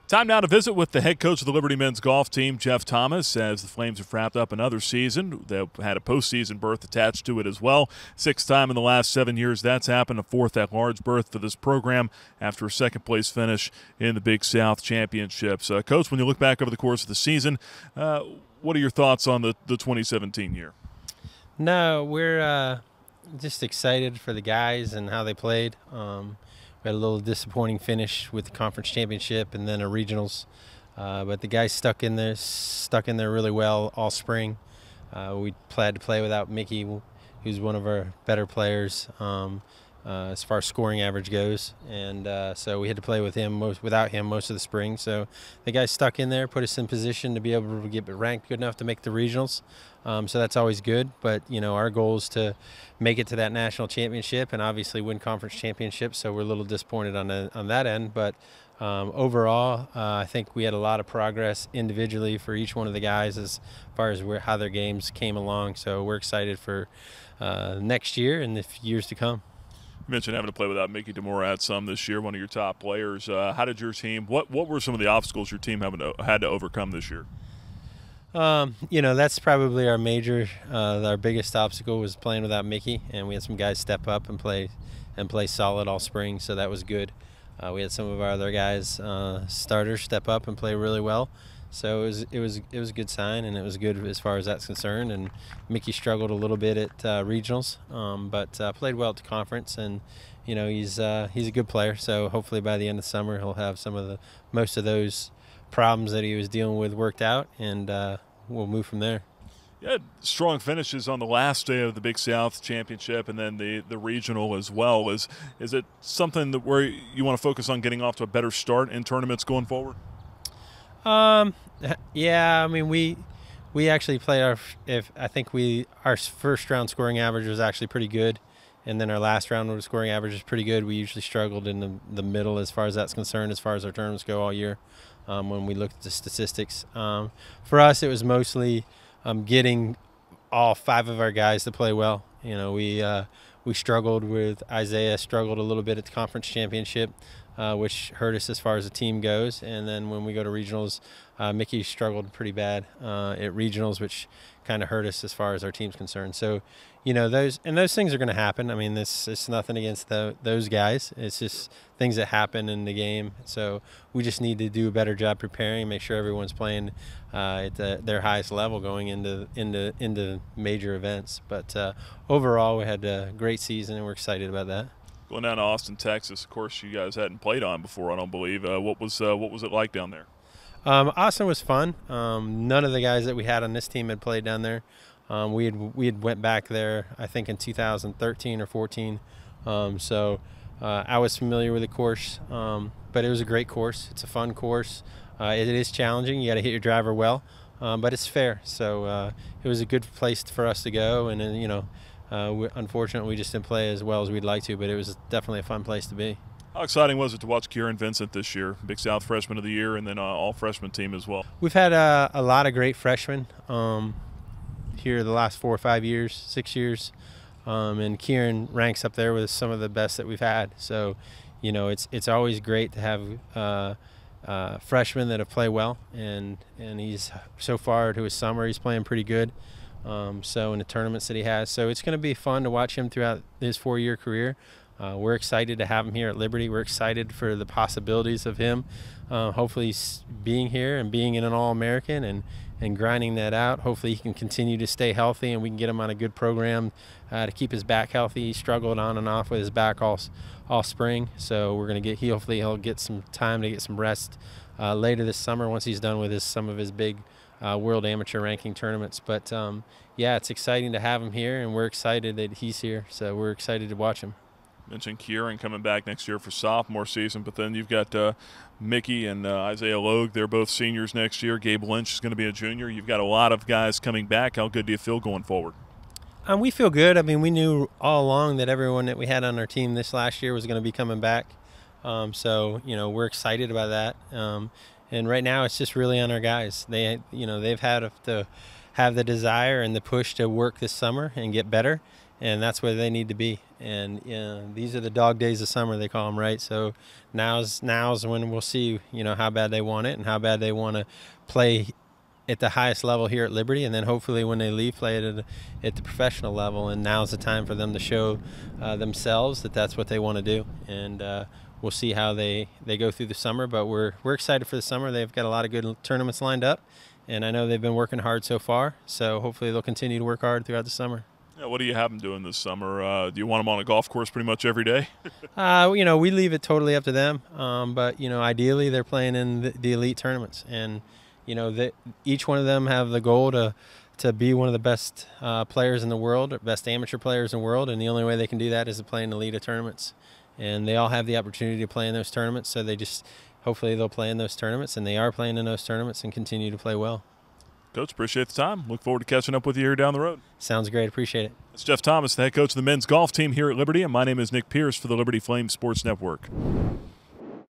Time now to visit with the head coach of the Liberty men's golf team, Jeff Thomas, as the Flames have wrapped up another season. They've had a postseason berth attached to it as well. Sixth time in the last 7 years that's happened, a fourth at-large berth for this program after a second-place finish in the Big South Championships. Coach, when you look back over the course of the season, what are your thoughts on the 2017 year? No, we're just excited for the guys and how they played. We had a little disappointing finish with the conference championship and then a regionals, but the guys stuck in there really well all spring. We had to play without Mickey, who's one of our better players as far as scoring average goes, and so we had to play without him most of the spring. So the guys stuck in there, put us in position to be able to get ranked good enough to make the regionals. So that's always good, but our goal is to make it to that national championship and obviously win conference championships. So we're a little disappointed on that end, but overall, I think we had a lot of progress individually for each one of the guys as far as how their games came along. So we're excited for next year and the years to come. You mentioned having to play without Mickey DeMora at some this year, one of your top players. How did your team? What were some of the obstacles your team had to overcome this year? That's probably our biggest obstacle was playing without Mickey, and we had some guys step up and play solid all spring, so that was good. We had some of our other guys, starters, step up and play really well, so it was a good sign, and it was good as far as that's concerned. And Mickey struggled a little bit at regionals, but played well at the conference, and he's a good player. So hopefully by the end of the summer he'll have most of those problems that he was dealing with worked out, and we'll move from there. You had strong finishes on the last day of the Big South Championship and then the regional as well. Is it something where you want to focus on getting off to a better start in tournaments going forward? Yeah, I mean we actually played our first round scoring average was actually pretty good, and then our last round scoring average is pretty good. We usually struggled in the middle as far as that's concerned, as far as our tournaments go all year. When we looked at the statistics, for us it was mostly getting all 5 of our guys to play well. We struggled with Isaiah, struggled a little bit at the conference championship, which hurt us as far as the team goes. And then when we go to regionals, Mickey struggled pretty bad at regionals, which kind of hurt us as far as our team's concerned. So, those things are going to happen. I mean, it's nothing against those guys. It's just things that happen in the game. So we just need to do a better job preparing, make sure everyone's playing at their highest level going into major events. But overall, we had a great season, and we're excited about that. Going down to Austin, Texas, of course, you guys hadn't played on before, I don't believe. What was it like down there? Austin was fun. None of the guys that we had on this team had played down there. We had went back there, I think, in 2013 or 14. So I was familiar with the course, but it was a great course. It's a fun course. It is challenging. You got to hit your driver well, but it's fair. So it was a good place for us to go, and unfortunately, we just didn't play as well as we'd like to, but it was definitely a fun place to be. How exciting was it to watch Kieran Vincent this year, Big South Freshman of the Year, and then all-freshman team as well? We've had a lot of great freshmen here the last 4 or 5 years, 6 years, and Kieran ranks up there with some of the best that we've had. So, it's always great to have freshmen that have played well, and he's so far to his summer he's playing pretty good. So in the tournaments that he has, so it's going to be fun to watch him throughout his 4-year career. We're excited to have him here at Liberty. We're excited for the possibilities of him hopefully being here and being in an All-American and grinding that out. Hopefully he can continue to stay healthy and we can get him on a good program to keep his back healthy. He struggled on and off with his back all spring, so we're going to hopefully he'll get some time to get some rest later this summer once he's done with some of his big world amateur ranking tournaments. But yeah, it's exciting to have him here, and we're excited that he's here, so we're excited to watch him. Mentioned Kieran coming back next year for sophomore season, but then you've got Mickey and Isaiah Logue. They're both seniors next year. Gabe Lynch is going to be a junior. You've got a lot of guys coming back. How good do you feel going forward? We feel good. I mean, we knew all along that everyone that we had on our team this last year was going to be coming back. So we're excited about that. And right now it's just really on our guys. They've had to have the desire and the push to work this summer and get better, and that's where they need to be. And these are the dog days of summer, they call them, right? So now's when we'll see, how bad they want it and how bad they want to play at the highest level here at Liberty, and then hopefully when they leave, play it at the professional level. And now's the time for them to show themselves that that's what they want to do. And we'll see how they go through the summer, but we're excited for the summer. They've got a lot of good tournaments lined up, and I know they've been working hard so far, so hopefully they'll continue to work hard throughout the summer. Yeah, what do you have them doing this summer? Do you want them on a golf course pretty much every day? We leave it totally up to them, but ideally they're playing in the elite tournaments, and each one of them have the goal to be one of the best players in the world, or best amateur players in the world, and the only way they can do that is to play in elite tournaments. And they all have the opportunity to play in those tournaments, so hopefully they'll play in those tournaments, and they are playing in those tournaments and continue to play well. Coach, appreciate the time. Look forward to catching up with you here down the road. Sounds great. Appreciate it. It's Jeff Thomas, the head coach of the men's golf team here at Liberty, and my name is Nick Pierce for the Liberty Flames Sports Network.